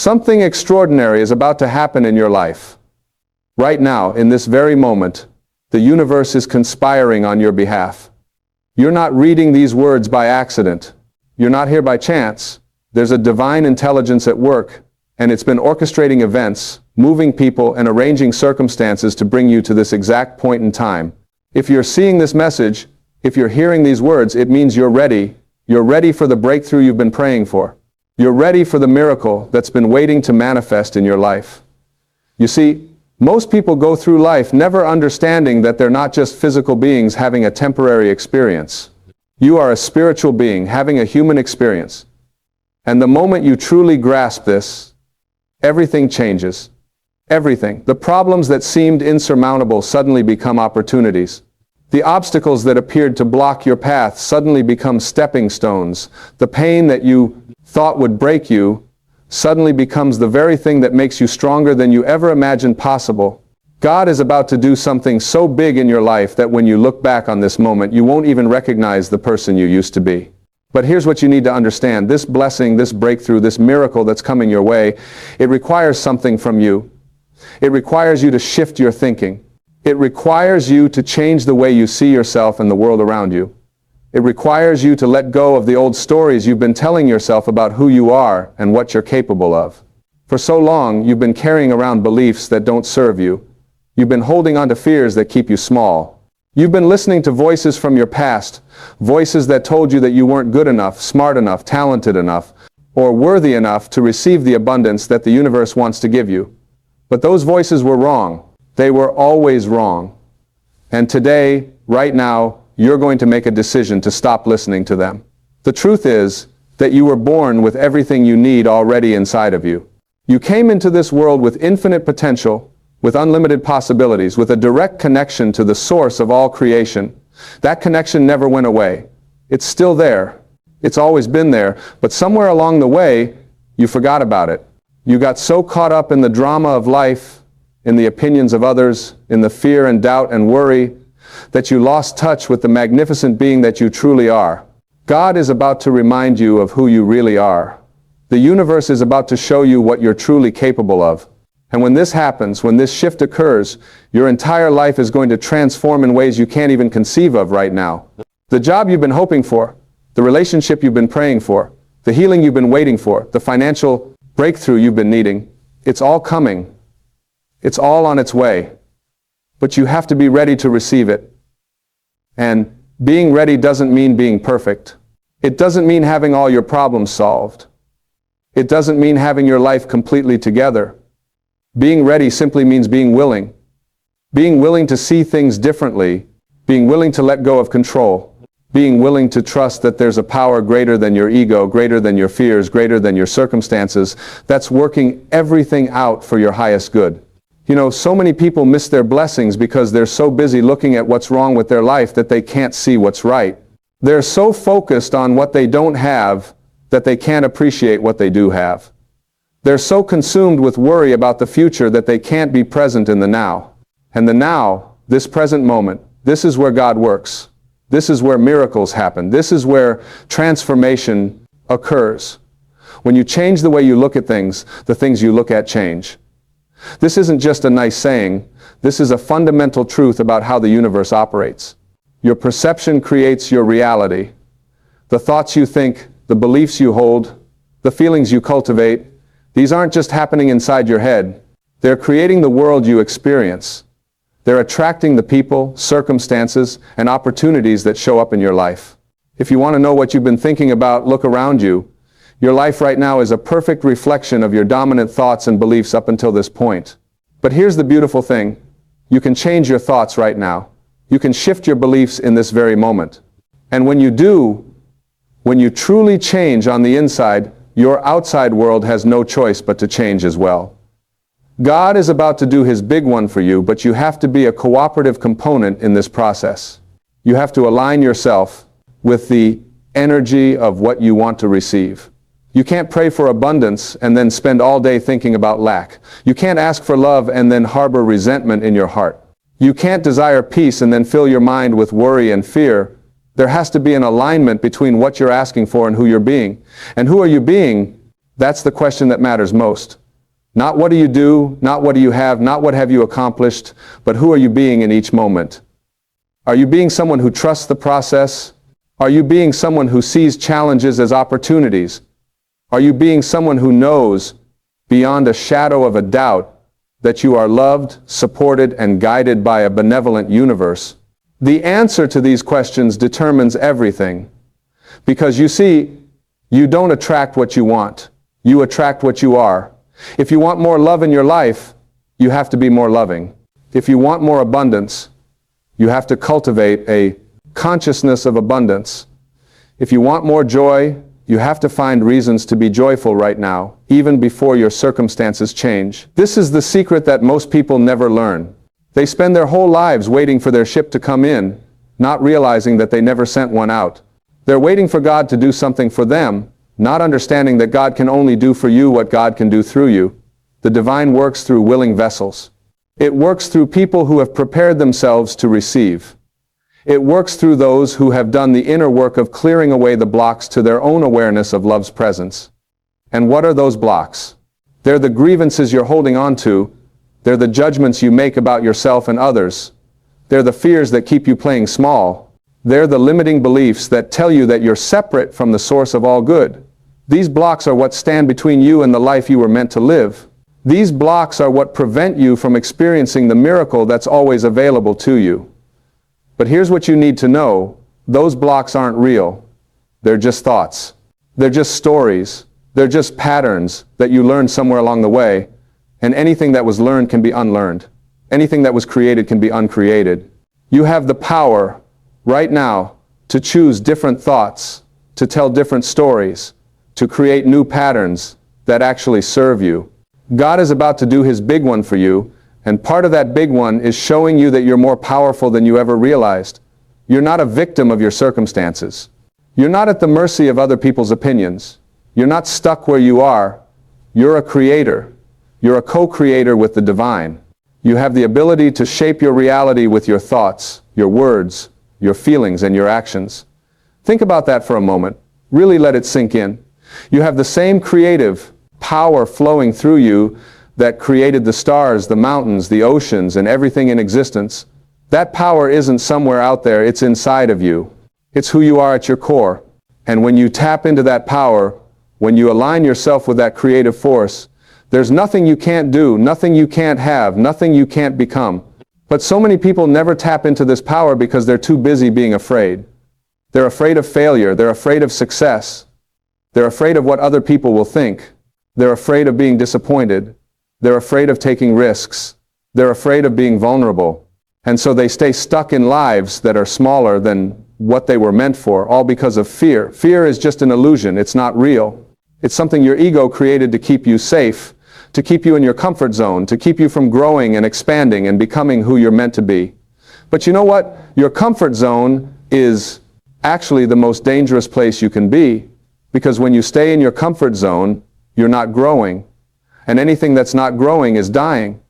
Something extraordinary is about to happen in your life. Right now, in this very moment, the universe is conspiring on your behalf. You're not reading these words by accident. You're not here by chance. There's a divine intelligence at work, and it's been orchestrating events, moving people, and arranging circumstances to bring you to this exact point in time. If you're seeing this message, if you're hearing these words, it means you're ready. You're ready for the breakthrough you've been praying for. You're ready for the miracle that's been waiting to manifest in your life. You see, most people go through life never understanding that they're not just physical beings having a temporary experience. You are a spiritual being having a human experience. And the moment you truly grasp this, everything changes. Everything. The problems that seemed insurmountable suddenly become opportunities. The obstacles that appeared to block your path suddenly become stepping stones. The pain that you thought would break you suddenly becomes the very thing that makes you stronger than you ever imagined possible. God is about to do something so big in your life that when you look back on this moment, you won't even recognize the person you used to be. But here's what you need to understand. This blessing, this breakthrough, this miracle that's coming your way, it requires something from you. It requires you to shift your thinking. It requires you to change the way you see yourself and the world around you. It requires you to let go of the old stories you've been telling yourself about who you are and what you're capable of. For so long, you've been carrying around beliefs that don't serve you. You've been holding on to fears that keep you small. You've been listening to voices from your past, voices that told you that you weren't good enough, smart enough, talented enough, or worthy enough to receive the abundance that the universe wants to give you. But those voices were wrong. They were always wrong. And today, right now, you're going to make a decision to stop listening to them. The truth is that you were born with everything you need already inside of you. You came into this world with infinite potential, with unlimited possibilities, with a direct connection to the source of all creation. That connection never went away. It's still there. It's always been there, but somewhere along the way, you forgot about it. You got so caught up in the drama of life, in the opinions of others, in the fear and doubt and worry, that you lost touch with the magnificent being that you truly are. God is about to remind you of who you really are. The universe is about to show you what you're truly capable of. And when this happens, when this shift occurs, your entire life is going to transform in ways you can't even conceive of right now. The job you've been hoping for, the relationship you've been praying for, the healing you've been waiting for, the financial breakthrough you've been needing, it's all coming. It's all on its way. But you have to be ready to receive it. And being ready doesn't mean being perfect. It doesn't mean having all your problems solved. It doesn't mean having your life completely together. Being ready simply means being willing. Being willing to see things differently. Being willing to let go of control. Being willing to trust that there's a power greater than your ego, greater than your fears, greater than your circumstances, that's working everything out for your highest good. You know, so many people miss their blessings because they're so busy looking at what's wrong with their life that they can't see what's right. They're so focused on what they don't have that they can't appreciate what they do have. They're so consumed with worry about the future that they can't be present in the now. And the now, this present moment, this is where God works. This is where miracles happen. This is where transformation occurs. When you change the way you look at things, the things you look at change. This isn't just a nice saying. This is a fundamental truth about how the universe operates. Your perception creates your reality. The thoughts you think, the beliefs you hold, the feelings you cultivate, these aren't just happening inside your head. They're creating the world you experience. They're attracting the people, circumstances, and opportunities that show up in your life. If you want to know what you've been thinking about, look around you. Your life right now is a perfect reflection of your dominant thoughts and beliefs up until this point. But here's the beautiful thing. You can change your thoughts right now. You can shift your beliefs in this very moment. And when you do, when you truly change on the inside, your outside world has no choice but to change as well. God is about to do His big one for you, but you have to be a cooperative component in this process. You have to align yourself with the energy of what you want to receive. You can't pray for abundance and then spend all day thinking about lack. You can't ask for love and then harbor resentment in your heart. You can't desire peace and then fill your mind with worry and fear. There has to be an alignment between what you're asking for and who you're being. And who are you being? That's the question that matters most. Not what do you do, not what do you have, not what have you accomplished, but who are you being in each moment? Are you being someone who trusts the process? Are you being someone who sees challenges as opportunities? Are you being someone who knows, beyond a shadow of a doubt, that you are loved, supported, and guided by a benevolent universe? The answer to these questions determines everything. Because you see, you don't attract what you want. You attract what you are. If you want more love in your life, you have to be more loving. If you want more abundance, you have to cultivate a consciousness of abundance. If you want more joy, you have to find reasons to be joyful right now, even before your circumstances change. This is the secret that most people never learn. They spend their whole lives waiting for their ship to come in, not realizing that they never sent one out. They're waiting for God to do something for them, not understanding that God can only do for you what God can do through you. The divine works through willing vessels. It works through people who have prepared themselves to receive. It works through those who have done the inner work of clearing away the blocks to their own awareness of love's presence. And what are those blocks? They're the grievances you're holding on to. They're the judgments you make about yourself and others. They're the fears that keep you playing small. They're the limiting beliefs that tell you that you're separate from the source of all good. These blocks are what stand between you and the life you were meant to live. These blocks are what prevent you from experiencing the miracle that's always available to you. But here's what you need to know. Those blocks aren't real. They're just thoughts. They're just stories. They're just patterns that you learned somewhere along the way. And anything that was learned can be unlearned. Anything that was created can be uncreated. You have the power right now to choose different thoughts, to tell different stories, to create new patterns that actually serve you. God is about to do his big one for you, and part of that big one is showing you that you're more powerful than you ever realized. You're not a victim of your circumstances. You're not at the mercy of other people's opinions. You're not stuck where you are. You're a creator. You're a co-creator with the divine. You have the ability to shape your reality with your thoughts, your words, your feelings, and your actions. Think about that for a moment. Really let it sink in. You have the same creative power flowing through you that created the stars, the mountains, the oceans, and everything in existence. That power isn't somewhere out there, it's inside of you. It's who you are at your core. And when you tap into that power, when you align yourself with that creative force, there's nothing you can't do, nothing you can't have, nothing you can't become. But so many people never tap into this power because they're too busy being afraid. They're afraid of failure, they're afraid of success, they're afraid of what other people will think, they're afraid of being disappointed, they're afraid of taking risks, they're afraid of being vulnerable. And so they stay stuck in lives that are smaller than what they were meant for, all because of fear. Fear is just an illusion, it's not real. It's something your ego created to keep you safe, to keep you in your comfort zone, to keep you from growing and expanding and becoming who you're meant to be. But you know what? Your comfort zone is actually the most dangerous place you can be, because when you stay in your comfort zone, you're not growing. And anything that's not growing is dying.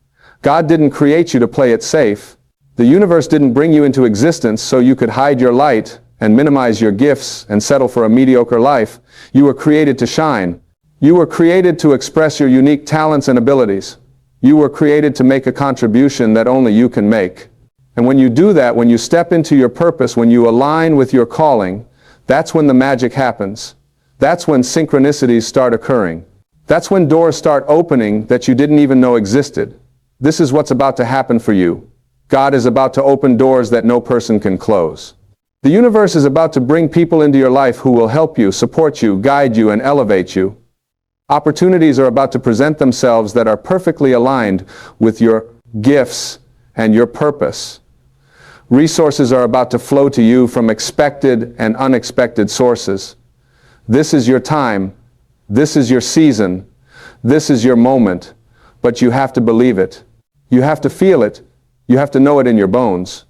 God didn't create you to play it safe. The universe didn't bring you into existence so you could hide your light and minimize your gifts and settle for a mediocre life. You were created to shine. You were created to express your unique talents and abilities. You were created to make a contribution that only you can make. And when you do that, when you step into your purpose, when you align with your calling, that's when the magic happens. That's when synchronicities start occurring. That's when doors start opening that you didn't even know existed. This is what's about to happen for you. God is about to open doors that no person can close. The universe is about to bring people into your life who will help you, support you, guide you, and elevate you. Opportunities are about to present themselves that are perfectly aligned with your gifts and your purpose. Resources are about to flow to you from expected and unexpected sources. This is your time. This is your season. This is your moment. But you have to believe it. You have to feel it. You have to know it in your bones.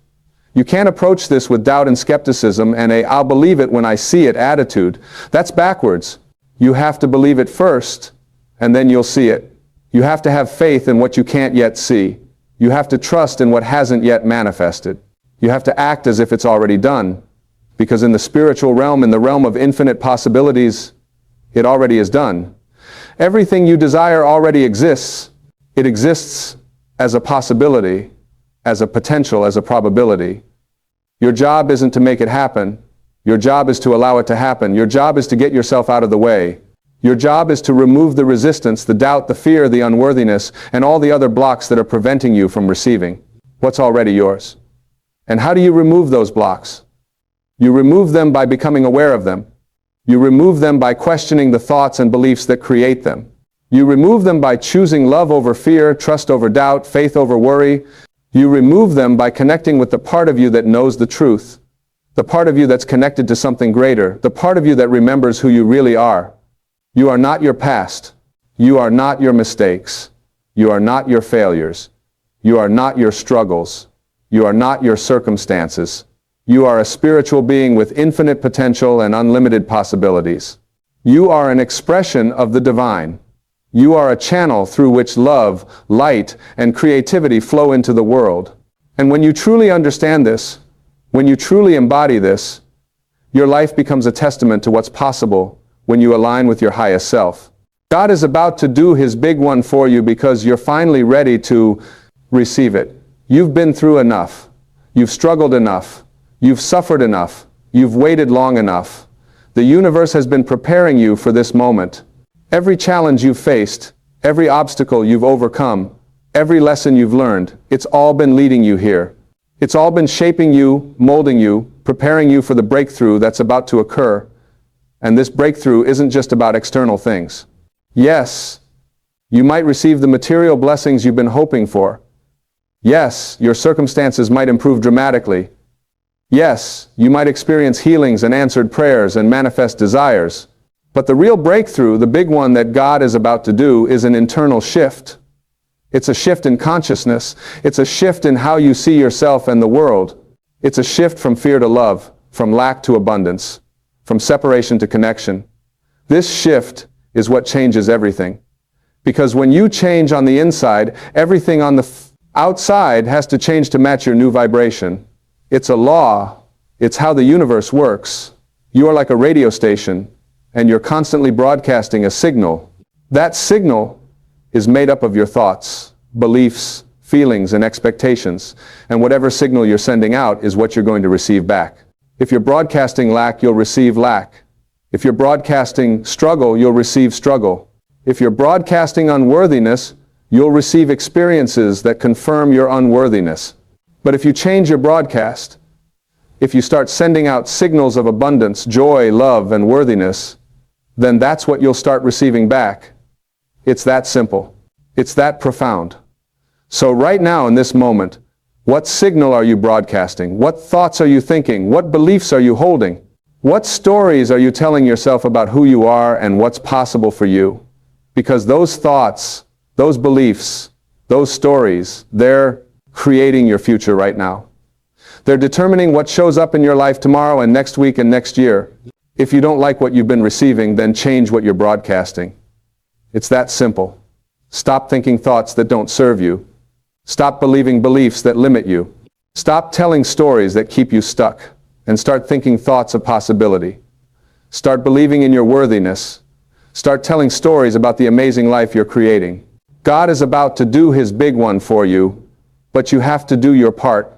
You can't approach this with doubt and skepticism and a "I'll believe it when I see it" attitude. That's backwards. You have to believe it first, and then you'll see it. You have to have faith in what you can't yet see. You have to trust in what hasn't yet manifested. You have to act as if it's already done, because in the spiritual realm, in the realm of infinite possibilities, it already is done. Everything you desire already exists. It exists as a possibility, as a potential, as a probability. Your job isn't to make it happen. Your job is to allow it to happen. Your job is to get yourself out of the way. Your job is to remove the resistance, the doubt, the fear, the unworthiness, and all the other blocks that are preventing you from receiving what's already yours. And how do you remove those blocks? You remove them by becoming aware of them. You remove them by questioning the thoughts and beliefs that create them. You remove them by choosing love over fear, trust over doubt, faith over worry. You remove them by connecting with the part of you that knows the truth, the part of you that's connected to something greater, the part of you that remembers who you really are. You are not your past. You are not your mistakes. You are not your failures. You are not your struggles. You are not your circumstances. You are a spiritual being with infinite potential and unlimited possibilities. You are an expression of the divine. You are a channel through which love, light, and creativity flow into the world. And when you truly understand this, when you truly embody this, your life becomes a testament to what's possible when you align with your highest self. God is about to do His big one for you because you're finally ready to receive it. You've been through enough. You've struggled enough. You've suffered enough. You've waited long enough. The universe has been preparing you for this moment. Every challenge you've faced, every obstacle you've overcome, every lesson you've learned, it's all been leading you here. It's all been shaping you, molding you, preparing you for the breakthrough that's about to occur. And this breakthrough isn't just about external things. Yes, you might receive the material blessings you've been hoping for. Yes, your circumstances might improve dramatically. Yes, you might experience healings and answered prayers and manifest desires. But the real breakthrough, the big one that God is about to do, is an internal shift. It's a shift in consciousness. It's a shift in how you see yourself and the world. It's a shift from fear to love, from lack to abundance, from separation to connection. This shift is what changes everything. Because when you change on the inside, everything on the outside has to change to match your new vibration. It's a law. It's how the universe works. You are like a radio station, and you're constantly broadcasting a signal. That signal is made up of your thoughts, beliefs, feelings, and expectations. And whatever signal you're sending out is what you're going to receive back. If you're broadcasting lack, you'll receive lack. If you're broadcasting struggle, you'll receive struggle. If you're broadcasting unworthiness, you'll receive experiences that confirm your unworthiness. But if you change your broadcast, if you start sending out signals of abundance, joy, love, and worthiness, then that's what you'll start receiving back. It's that simple. It's that profound. So right now in this moment, what signal are you broadcasting? What thoughts are you thinking? What beliefs are you holding? What stories are you telling yourself about who you are and what's possible for you? Because those thoughts, those beliefs, those stories, they're creating your future right now. They're determining what shows up in your life tomorrow and next week and next year. If you don't like what you've been receiving, then change what you're broadcasting. It's that simple. Stop thinking thoughts that don't serve you. Stop believing beliefs that limit you. Stop telling stories that keep you stuck, and start thinking thoughts of possibility. Start believing in your worthiness. Start telling stories about the amazing life you're creating. God is about to do His big one for you, but you have to do your part.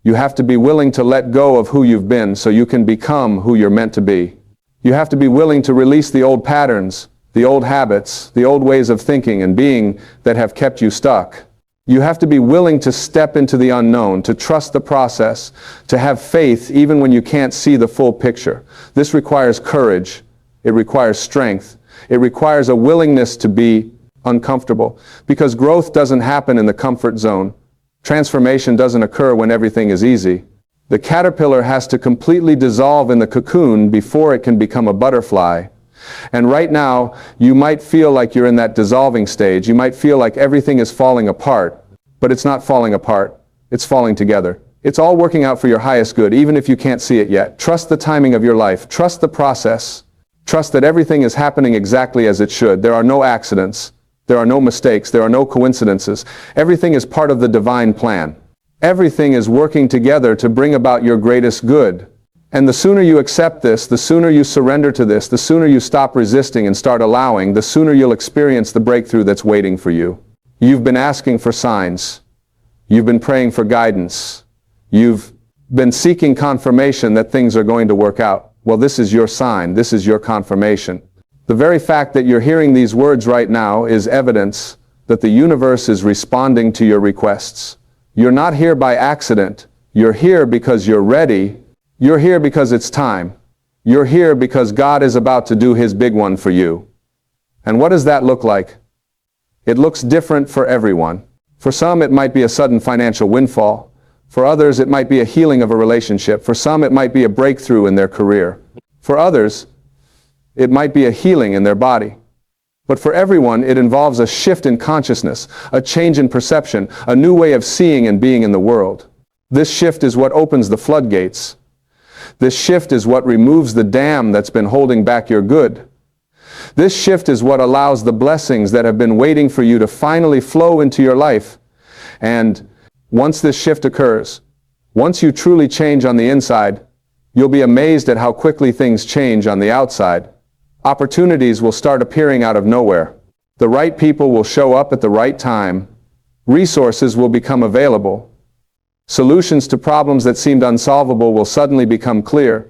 You have to be willing to let go of who you've been so you can become who you're meant to be. You have to be willing to release the old patterns, the old habits, the old ways of thinking and being that have kept you stuck. You have to be willing to step into the unknown, to trust the process, to have faith even when you can't see the full picture. This requires courage. It requires strength. It requires a willingness to be uncomfortable, because growth doesn't happen in the comfort zone. Transformation doesn't occur when everything is easy. The caterpillar has to completely dissolve in the cocoon before it can become a butterfly. And right now, you might feel like you're in that dissolving stage. You might feel like everything is falling apart, but it's not falling apart. It's falling together. It's all working out for your highest good, even if you can't see it yet. Trust the timing of your life. Trust the process. Trust that everything is happening exactly as it should. There are no accidents. There are no mistakes. There are no coincidences. Everything is part of the divine plan. Everything is working together to bring about your greatest good. And the sooner you accept this, the sooner you surrender to this, the sooner you stop resisting and start allowing, the sooner you'll experience the breakthrough that's waiting for you. You've been asking for signs. You've been praying for guidance. You've been seeking confirmation that things are going to work out. Well, this is your sign. This is your confirmation. The very fact that you're hearing these words right now is evidence that the universe is responding to your requests. You're not here by accident. You're here because you're ready. You're here because it's time. You're here because God is about to do His big one for you. And what does that look like? It looks different for everyone. For some, it might be a sudden financial windfall. For others, it might be a healing of a relationship. For some, it might be a breakthrough in their career. For others, it might be a healing in their body. But for everyone, it involves a shift in consciousness, a change in perception, a new way of seeing and being in the world. This shift is what opens the floodgates. This shift is what removes the dam that's been holding back your good. This shift is what allows the blessings that have been waiting for you to finally flow into your life. And once this shift occurs, once you truly change on the inside, you'll be amazed at how quickly things change on the outside. Opportunities will start appearing out of nowhere. The right people will show up at the right time. Resources will become available. Solutions to problems that seemed unsolvable will suddenly become clear.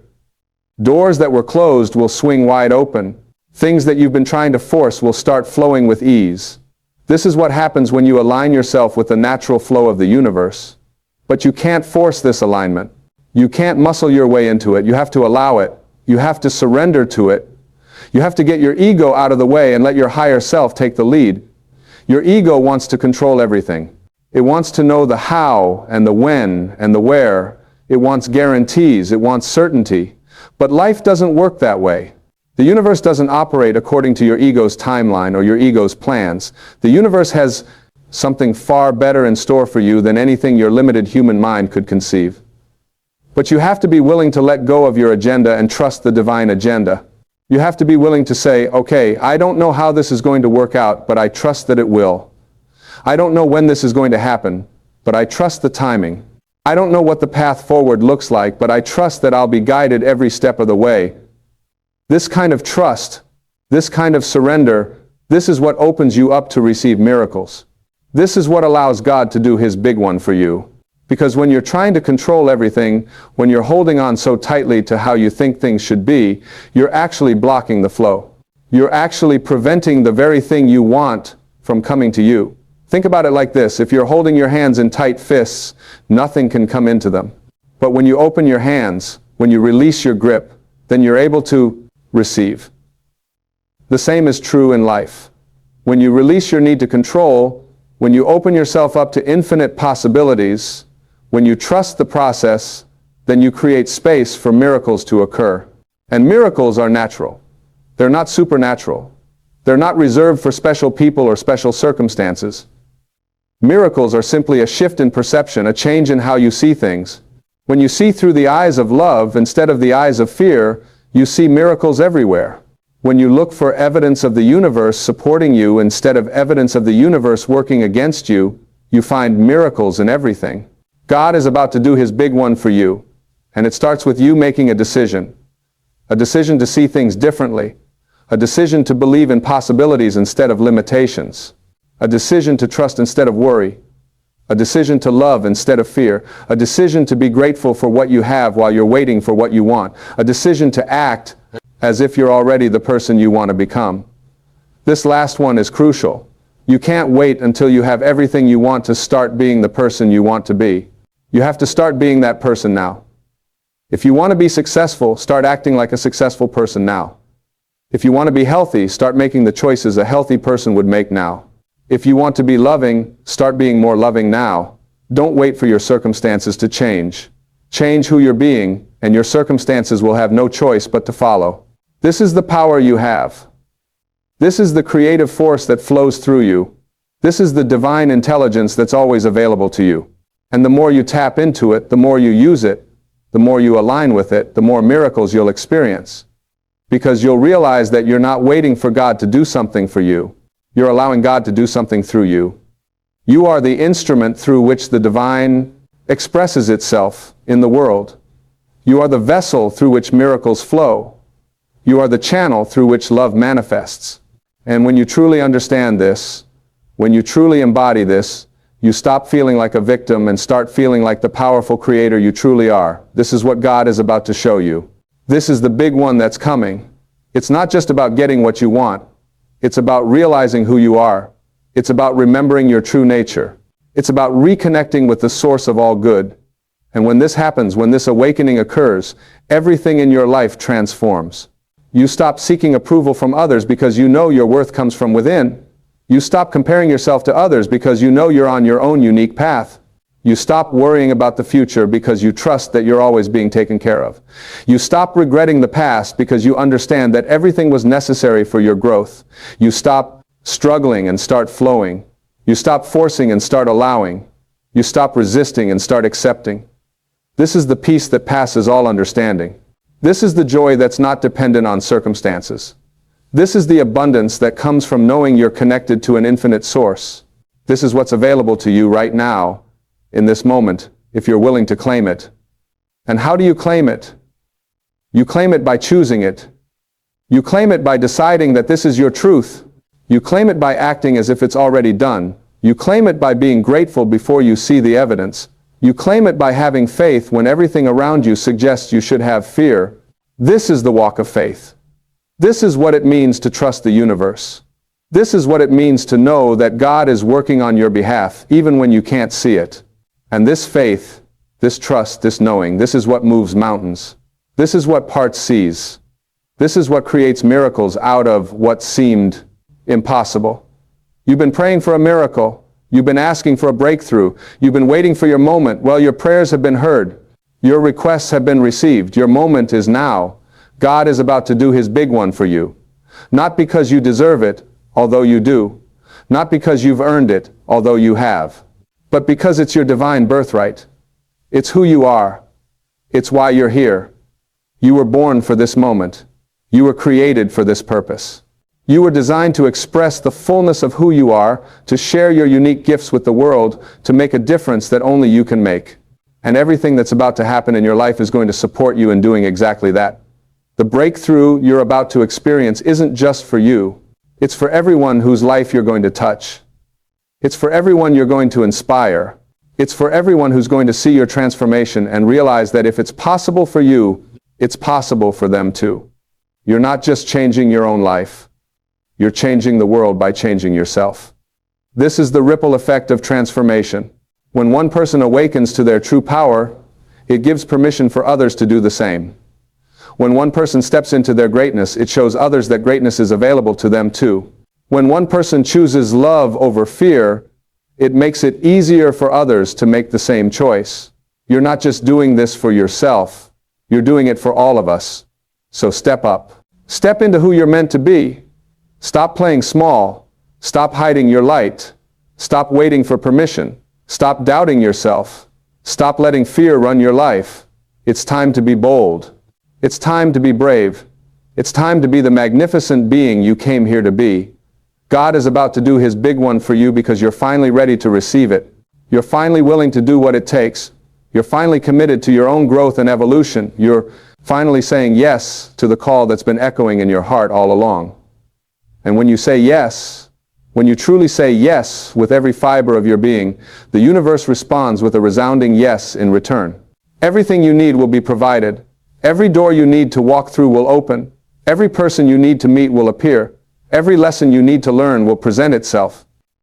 Doors that were closed will swing wide open. Things that you've been trying to force will start flowing with ease. This is what happens when you align yourself with the natural flow of the universe. But you can't force this alignment. You can't muscle your way into it. You have to allow it. You have to surrender to it. You have to get your ego out of the way and let your higher self take the lead. Your ego wants to control everything. It wants to know the how and the when and the where. It wants guarantees. It wants certainty. But life doesn't work that way. The universe doesn't operate according to your ego's timeline or your ego's plans. The universe has something far better in store for you than anything your limited human mind could conceive. But you have to be willing to let go of your agenda and trust the divine agenda. You have to be willing to say, okay, I don't know how this is going to work out, but I trust that it will. I don't know when this is going to happen, but I trust the timing. I don't know what the path forward looks like, but I trust that I'll be guided every step of the way. This kind of trust, this kind of surrender, this is what opens you up to receive miracles. This is what allows God to do His big one for you. Because when you're trying to control everything, when you're holding on so tightly to how you think things should be, you're actually blocking the flow. You're actually preventing the very thing you want from coming to you. Think about it like this. If you're holding your hands in tight fists, nothing can come into them. But when you open your hands, when you release your grip, then you're able to receive. The same is true in life. When you release your need to control, when you open yourself up to infinite possibilities, when you trust the process, then you create space for miracles to occur. And miracles are natural. They're not supernatural. They're not reserved for special people or special circumstances. Miracles are simply a shift in perception, a change in how you see things. When you see through the eyes of love instead of the eyes of fear, you see miracles everywhere. When you look for evidence of the universe supporting you instead of evidence of the universe working against you, you find miracles in everything. God is about to do His big one for you, and it starts with you making a decision to see things differently, a decision to believe in possibilities instead of limitations, a decision to trust instead of worry, a decision to love instead of fear, a decision to be grateful for what you have while you're waiting for what you want, a decision to act as if you're already the person you want to become. This last one is crucial. You can't wait until you have everything you want to start being the person you want to be. You have to start being that person now. If you want to be successful, start acting like a successful person now. If you want to be healthy, start making the choices a healthy person would make now. If you want to be loving, start being more loving now. Don't wait for your circumstances to change. Change who you're being, and your circumstances will have no choice but to follow. This is the power you have. This is the creative force that flows through you. This is the divine intelligence that's always available to you. And the more you tap into it, the more you use it, the more you align with it, the more miracles you'll experience. Because you'll realize that you're not waiting for God to do something for you. You're allowing God to do something through you. You are the instrument through which the divine expresses itself in the world. You are the vessel through which miracles flow. You are the channel through which love manifests. And when you truly understand this, when you truly embody this, you stop feeling like a victim and start feeling like the powerful creator you truly are. This is what God is about to show you. This is the big one that's coming. It's not just about getting what you want. It's about realizing who you are. It's about remembering your true nature. It's about reconnecting with the source of all good. And when this happens, when this awakening occurs, everything in your life transforms. You stop seeking approval from others because you know your worth comes from within. You stop comparing yourself to others because you know you're on your own unique path. You stop worrying about the future because you trust that you're always being taken care of. You stop regretting the past because you understand that everything was necessary for your growth. You stop struggling and start flowing. You stop forcing and start allowing. You stop resisting and start accepting. This is the peace that passes all understanding. This is the joy that's not dependent on circumstances. This is the abundance that comes from knowing you're connected to an infinite source. This is what's available to you right now, in this moment, if you're willing to claim it. And how do you claim it? You claim it by choosing it. You claim it by deciding that this is your truth. You claim it by acting as if it's already done. You claim it by being grateful before you see the evidence. You claim it by having faith when everything around you suggests you should have fear. This is the walk of faith. This is what it means to trust the universe. This is what it means to know that God is working on your behalf, even when you can't see it. And this faith, this trust, this knowing, this is what moves mountains. This is what parts seas. This is what creates miracles out of what seemed impossible. You've been praying for a miracle. You've been asking for a breakthrough. You've been waiting for your moment. Well, your prayers have been heard. Your requests have been received. Your moment is now. God is about to do his big one for you. Not because you deserve it, although you do. Not because you've earned it, although you have. But because it's your divine birthright. It's who you are. It's why you're here. You were born for this moment. You were created for this purpose. You were designed to express the fullness of who you are, to share your unique gifts with the world, to make a difference that only you can make. And everything that's about to happen in your life is going to support you in doing exactly that. The breakthrough you're about to experience isn't just for you. It's for everyone whose life you're going to touch. It's for everyone you're going to inspire. It's for everyone who's going to see your transformation and realize that if it's possible for you, it's possible for them too. You're not just changing your own life. You're changing the world by changing yourself. This is the ripple effect of transformation. When one person awakens to their true power, it gives permission for others to do the same. When one person steps into their greatness, it shows others that greatness is available to them too. When one person chooses love over fear, it makes it easier for others to make the same choice. You're not just doing this for yourself, you're doing it for all of us. So step up. Step into who you're meant to be. Stop playing small. Stop hiding your light. Stop waiting for permission. Stop doubting yourself. Stop letting fear run your life. It's time to be bold. It's time to be brave. It's time to be the magnificent being you came here to be. God is about to do his big one for you because you're finally ready to receive it. You're finally willing to do what it takes. You're finally committed to your own growth and evolution. You're finally saying yes to the call that's been echoing in your heart all along. And when you say yes, when you truly say yes with every fiber of your being, the universe responds with a resounding yes in return. Everything you need will be provided. Every door you need to walk through will open. Every person you need to meet will appear. Every lesson you need to learn will present itself.